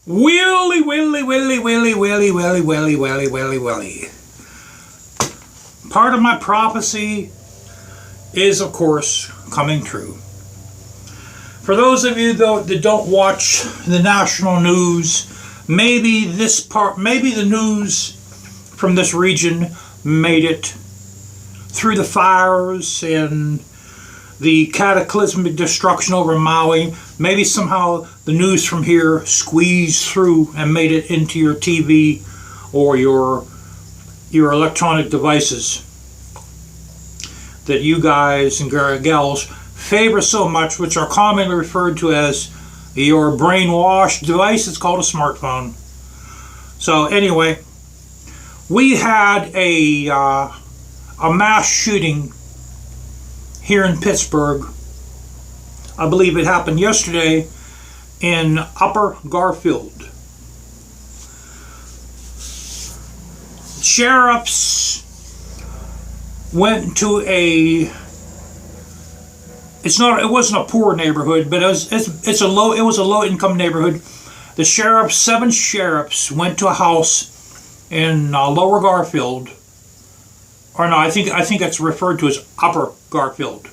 Willy, willy, willy, willy, willy, willy, willy, willy, willy, willy. Part of my prophecy is, of course, coming true. For those of you though that don't watch the national news, maybe the news from this region made it through the fires and the cataclysmic destruction over Maui. Maybe somehow the news from here squeezed through and made it into your TV or your electronic devices that you guys and gals favor so much, which are commonly referred to as your brainwashed device. It's called a smartphone. So anyway, we had a mass shooting here in Pittsburgh. I believe it happened yesterday in Upper Garfield. Sheriffs went to it wasn't a poor neighborhood, but it was a low income neighborhood. Seven sheriffs went to a house in Lower Garfield, or no, I think it's referred to as Upper Garfield.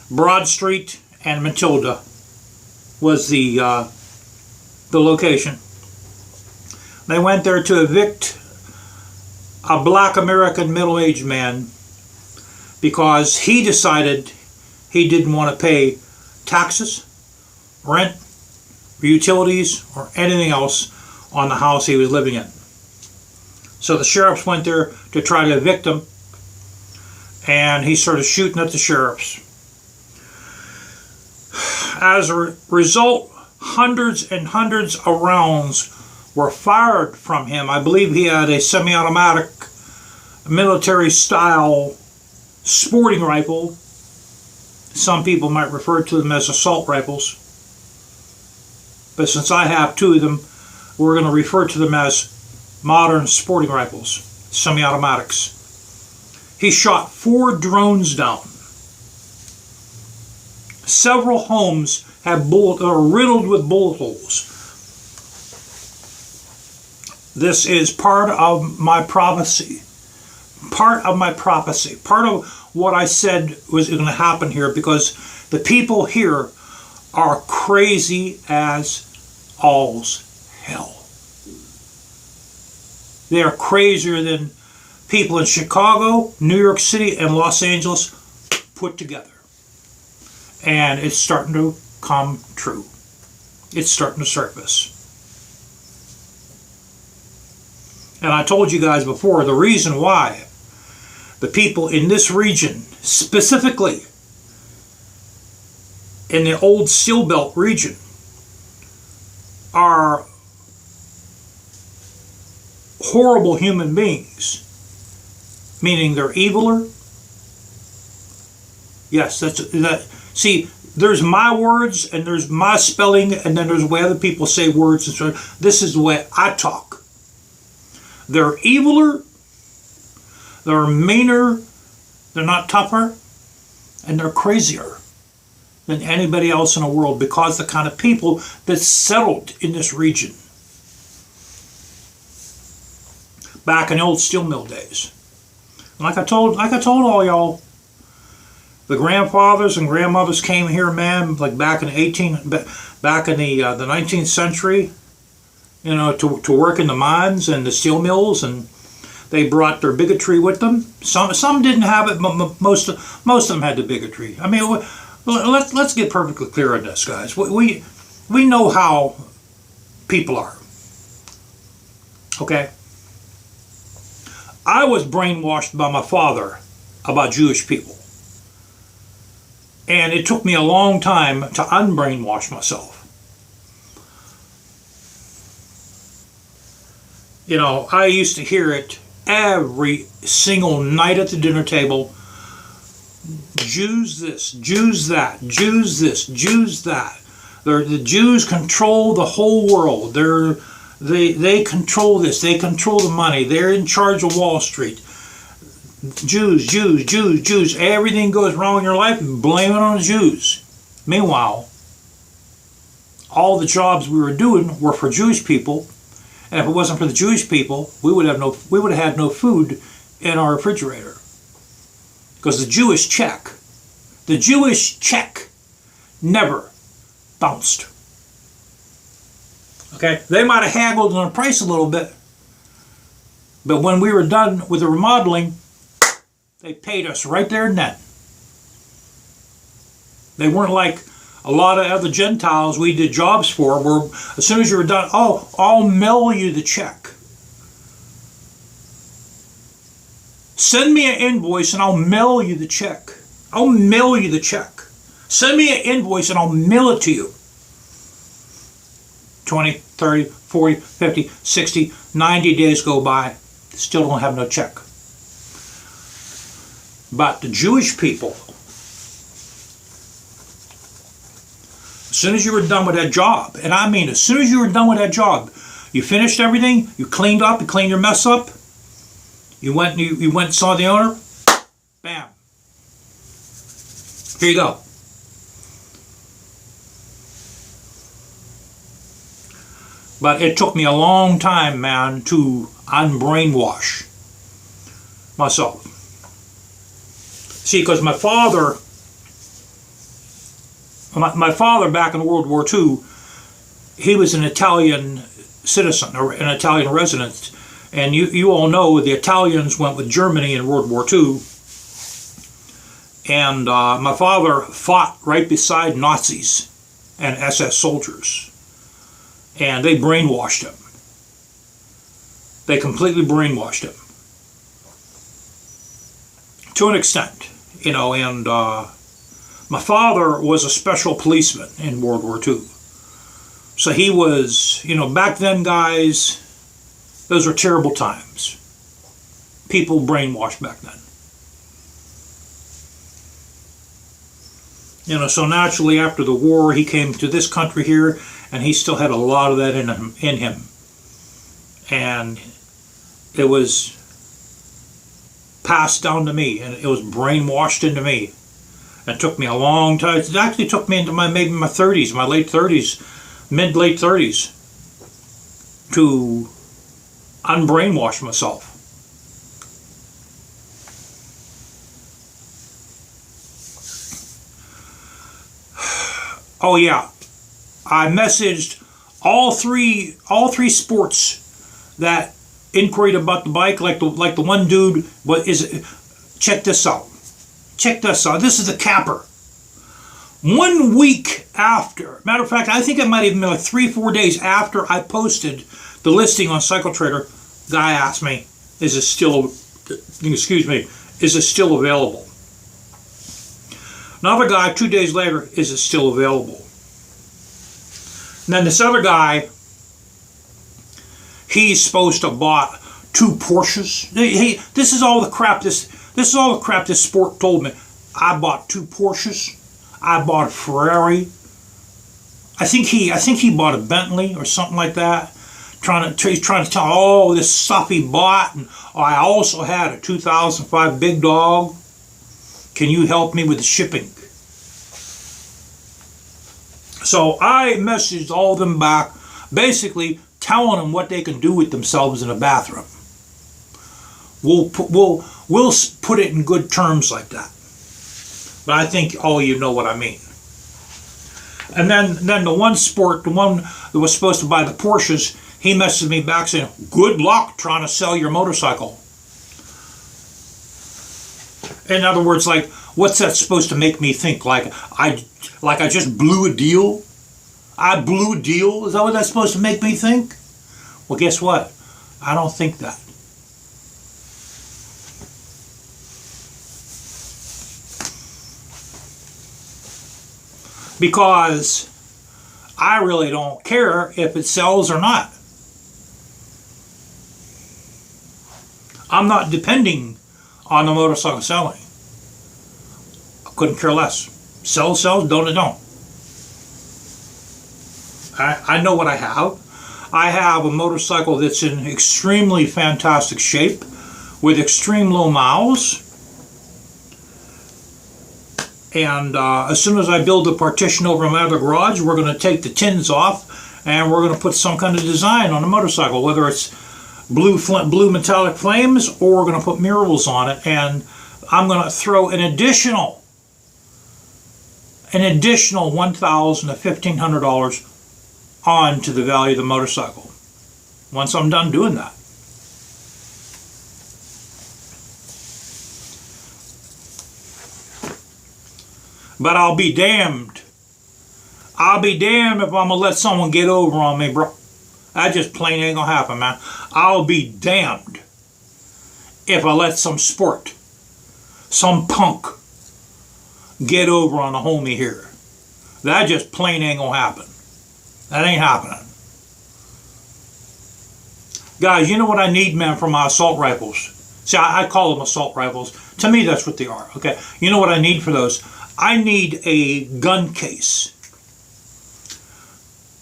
Broad Street and Matilda was the location. They went there to evict a black American middle-aged man because he decided he didn't want to pay taxes, rent, utilities, or anything else on the house he was living in. So the sheriffs went there to try to evict him, and he started shooting at the sheriffs. As a result, hundreds and hundreds of rounds were fired from him. I believe he had a semi-automatic military-style sporting rifle. Some people might refer to them as assault rifles. But since I have two of them, we're going to refer to them as modern sporting rifles, semi-automatics. He shot 4 drones down. Several homes are riddled with bullet holes. This is part of my prophecy. Part of what I said was going to happen here, because the people here are crazy as all's hell. They are crazier than people in Chicago, New York City, and Los Angeles put together. And it's starting to come true. It's starting to surface. And I told you guys before, the reason why the people in this region, specifically in the old Steel Belt region, are horrible human beings, meaning they're eviler. Yes, see, there's my words and there's my spelling, and then there's the way other people say words. And so this is the way I talk. They're eviler, they're meaner, they're not tougher, and they're crazier than anybody else in the world, because the kind of people that settled in this region back in the old steel mill days. Like I told all y'all, the grandfathers and grandmothers came here, man, like back in the 19th century, you know, to work in the mines and the steel mills, and they brought their bigotry with them. Some didn't have it, but most of them had the bigotry. I mean, let's get perfectly clear on this, guys. We know how people are. Okay? I was brainwashed by my father about Jewish people. And it took me a long time to unbrainwash myself. You know, I used to hear it every single night at the dinner table. Jews this, Jews that, Jews this, Jews that. The Jews control the whole world. They control this. They control the money. They're in charge of Wall Street. Jews, Jews, Jews, Jews. Everything goes wrong in your life, blame it on the Jews. Meanwhile, all the jobs we were doing were for Jewish people, and if it wasn't for the Jewish people, we would have had no food in our refrigerator. Because the Jewish check never bounced. Okay, they might have haggled on the price a little bit, but when we were done with the remodeling, they paid us right there and then. They weren't like a lot of other Gentiles we did jobs for, where as soon as you were done, oh, I'll mail you the check. Send me an invoice and I'll mail you the check. I'll mail you the check. Send me an invoice and I'll mail it to you. 20, 30, 40, 50, 60, 90 days go by, still don't have no check. But the Jewish people, as soon as you were done with that job, and I mean as soon as you were done with that job, you finished everything, you cleaned up, you cleaned your mess up, you went and saw the owner, bam, here you go. But it took me a long time, man, to unbrainwash myself. See, because my father back in World War II, he was an Italian citizen, or an Italian resident. And you all know the Italians went with Germany in World War II. And my father fought right beside Nazis and SS soldiers. And they brainwashed him. They completely brainwashed him. To an extent, you know, and my father was a special policeman in World War II. So he was, you know, back then, guys, those were terrible times. People brainwashed back then. You know, so naturally after the war, he came to this country here, and he still had a lot of that in him. And it was passed down to me, and it was brainwashed into me. It took me a long time. It actually took me into maybe my 30s, my late 30s, mid-late 30s, to unbrainwash myself. Oh yeah, I messaged all three sports that inquired about the bike, like the one dude. What is it? Check this out. Check this out. This is the capper. 1 week after, matter of fact, I think it might even be like 3-4 days after I posted the listing on Cycle Trader, guy asked me, is it still available? Another guy, 2 days later, is it still available? And then this other guy, he's supposed to have bought 2 Porsches. This is all the crap this sport told me. I bought 2 Porsches. I bought a Ferrari. I think he bought a Bentley or something like that. He's trying to tell all this stuff he bought, and I also had a 2005 Big Dog. Can you help me with the shipping? So I messaged all of them back, basically telling them what they can do with themselves in a bathroom. We'll put it in good terms like that. But I think all you know what I mean. And then the one that was supposed to buy the Porsches, he messaged me back saying, good luck trying to sell your motorcycle. In other words, like, what's that supposed to make me think? Like I just blew a deal? I blew a deal? Is that what that's supposed to make me think? Well, guess what? I don't think that. Because I really don't care if it sells or not. I'm not depending on the motorcycle selling. I couldn't care less. Sells, don't it, don't. I know what I have. I have a motorcycle that's in extremely fantastic shape with extreme low miles. And as soon as I build the partition over my other garage, we're going to take the tins off and we're going to put some kind of design on the motorcycle, whether it's blue metallic flames, or we're going to put murals on it. And I'm going to throw an additional $1,000 to $1,500 on to the value of the motorcycle once I'm done doing that. But I'll be damned. I'll be damned if I'm going to let someone get over on me, bro. That just plain ain't going to happen, man. I'll be damned if I let some sport, some punk, get over on a homie here. That just plain ain't going to happen. That ain't happening. Guys, you know what I need, man, for my assault rifles? See, I call them assault rifles. To me, that's what they are, okay? You know what I need for those? I need a gun case.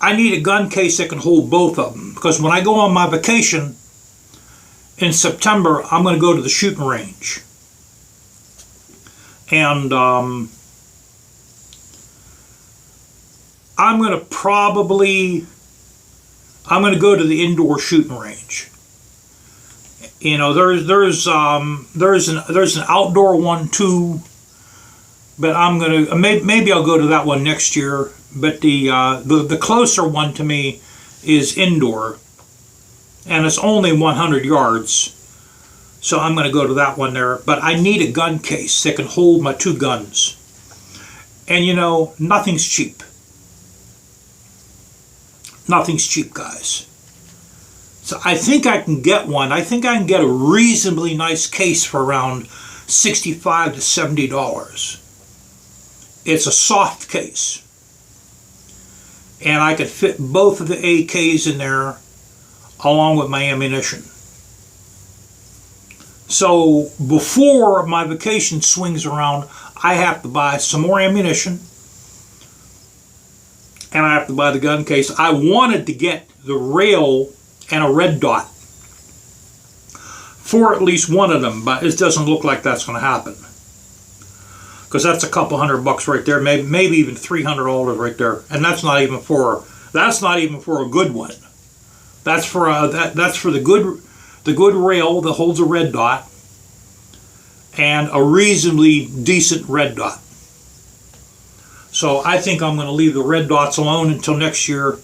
I need a gun case that can hold both of them. Because when I go on my vacation in September, I'm going to go to the shooting range. And I'm going to go to the indoor shooting range. You know, there's an outdoor one too. But I'm gonna maybe I'll go to that one next year. But the closer one to me is indoor, and it's only 100 yards. So I'm gonna go to that one there. But I need a gun case that can hold my two guns. And you know, nothing's cheap. Nothing's cheap, guys. So I think I can get one. I think I can get a reasonably nice case for around $65 to $70. It's a soft case. And I could fit both of the AKs in there along with my ammunition. So before my vacation swings around, I have to buy some more ammunition. And I have to buy the gun case. I wanted to get the rail and a red dot for at least one of them, but it doesn't look like that's going to happen. Because that's a couple $100 right there, maybe even $300 right there, and that's not even for a good one. That's for the good rail that holds a red dot, and a reasonably decent red dot. So I think I'm going to leave the red dots alone until next year,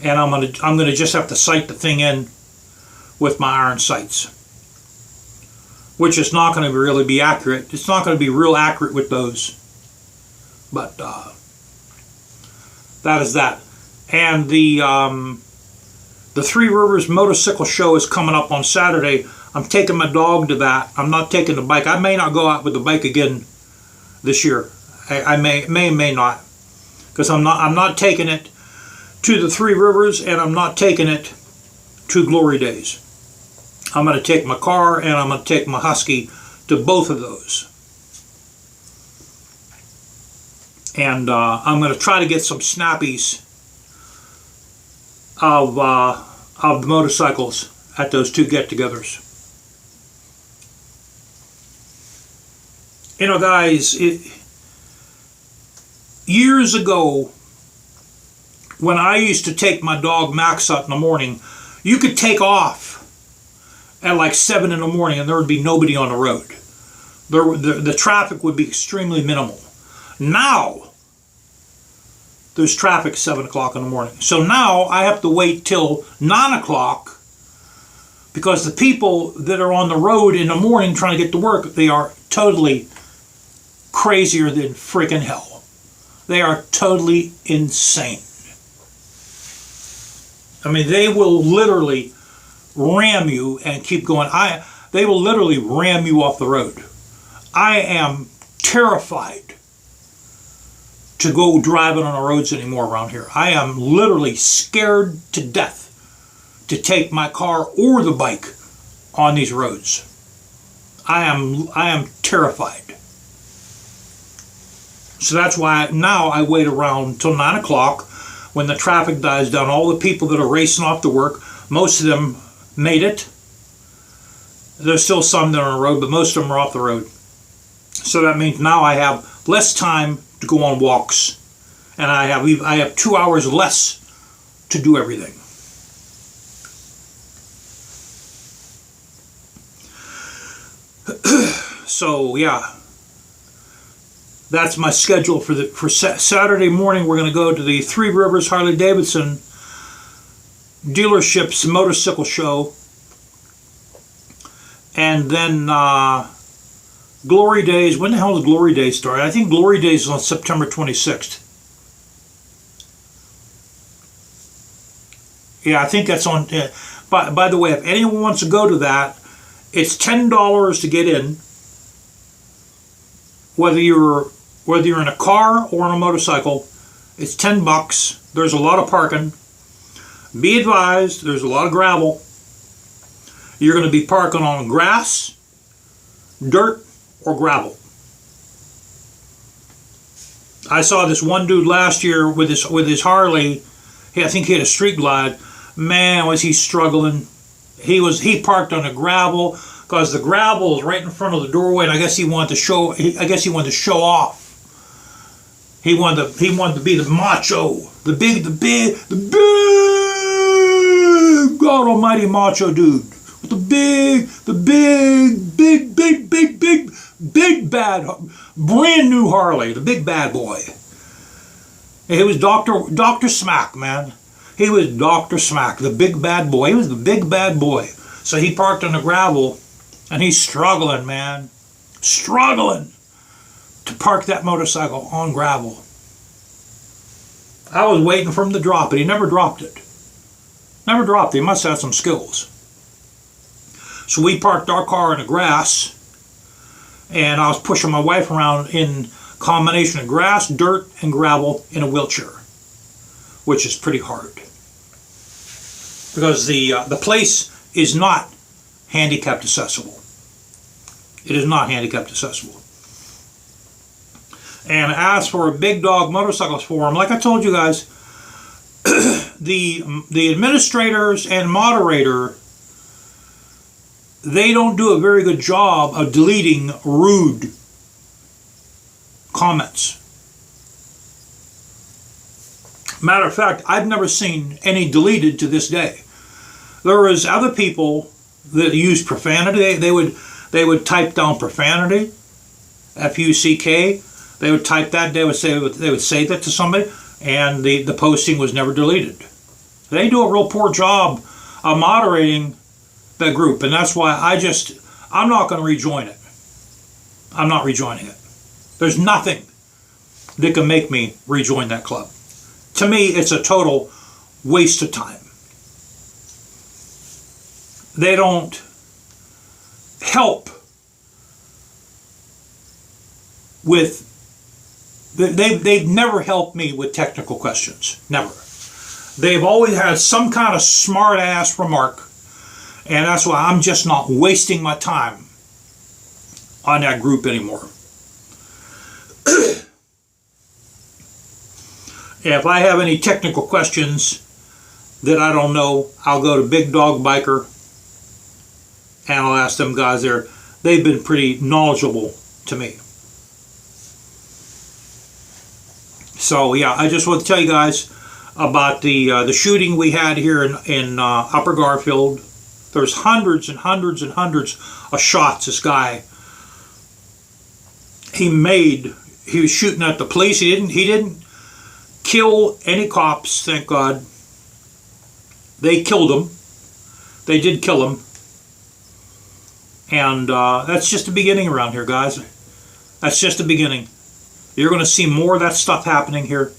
and I'm going to just have to sight the thing in with my iron sights, which is not going to really be accurate. It's not going to be real accurate with those. But that is that. And the Three Rivers Motorcycle Show is coming up on Saturday. I'm taking my dog to that. I'm not taking the bike. I may not go out with the bike again this year. I may not. Because I'm not taking it to the Three Rivers, and I'm not taking it to Glory Days. I'm going to take my car and I'm going to take my Husky to both of those. And I'm going to try to get some snappies of the motorcycles at those two get-togethers. You know, guys, years ago, when I used to take my dog Max out in the morning, you could take off at like 7 in the morning and there would be nobody on the road. The traffic would be extremely minimal. Now, there's traffic 7 o'clock in the morning. So now I have to wait till 9 o'clock because the people that are on the road in the morning trying to get to work, they are totally crazier than freaking hell. They are totally insane. I mean, they will literally ram you and keep going. They will literally ram you off the road. I am terrified to go driving on the roads anymore around here. I am literally scared to death to take my car or the bike on these roads. I am terrified. So that's why now I wait around till 9 o'clock when the traffic dies down. All the people that are racing off to work, most of them made it. There's still some that are on the road, but most of them are off the road. So that means now I have less time to go on walks, and I have 2 hours less to do everything. So yeah, that's my schedule for Saturday morning. We're going to go to the Three Rivers Harley Davidson dealership's motorcycle show, and then Glory Days. When the hell does Glory Days start? I think Glory Days is on September 26th. Yeah, I think that's on. By the way, if anyone wants to go to that, it's $10 to get in. Whether you're in a car or on a motorcycle, it's $10. There's a lot of parking. Be advised, there's a lot of gravel. You're going to be parking on grass, dirt, or gravel. I saw this one dude last year with his Harley. I think he had a Street Glide. Man, was he struggling. He parked on the gravel because the gravel is right in front of the doorway, and I guess he wanted to show off. He wanted to be the macho, the big God Almighty macho dude with the big bad brand new Harley, the big bad boy. He was Dr. Smack, man. He was Dr. Smack, the big bad boy. He was the big bad boy. So he parked on the gravel, and he's struggling, man. Struggling to park that motorcycle on gravel. I was waiting for him to drop it. He never dropped it. Never dropped it. He must have some skills. So we parked our car in the grass, and I was pushing my wife around in combination of grass, dirt, and gravel in a wheelchair, which is pretty hard. Because the place is not handicapped accessible. It is not handicapped accessible. And as for a Big Dog Motorcycles Forum, like I told you guys, the administrators and moderator, they don't do a very good job of deleting rude comments. Matter of fact, I've never seen any deleted to this day. There was other people that used profanity. They would type down profanity, F-U-C-K. They would type that. They would say that to somebody, and the posting was never deleted. They do a real poor job of moderating that group, and that's why I'm not going to rejoin it. I'm not rejoining it. There's nothing that can make me rejoin that club. To me, it's a total waste of time. They don't help with, they've never helped me with technical questions. Never. They've always had some kind of smart ass remark, and that's why I'm just not wasting my time on that group anymore. If I have any technical questions that I don't know, I'll go to Big Dog Biker and I'll ask them guys there. They've been pretty knowledgeable to me. So yeah, I just want to tell you guys about the shooting we had here in Upper Garfield. There's hundreds and hundreds and hundreds of shots this guy he was shooting at the police. He didn't kill any cops, thank God. They killed him. They did kill him. And that's just the beginning around here, guys. That's just the beginning. You're going to see more of that stuff happening here.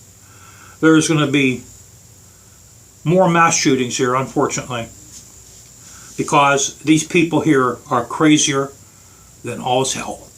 There's going to be more mass shootings here, unfortunately. Because these people here are crazier than all's hell.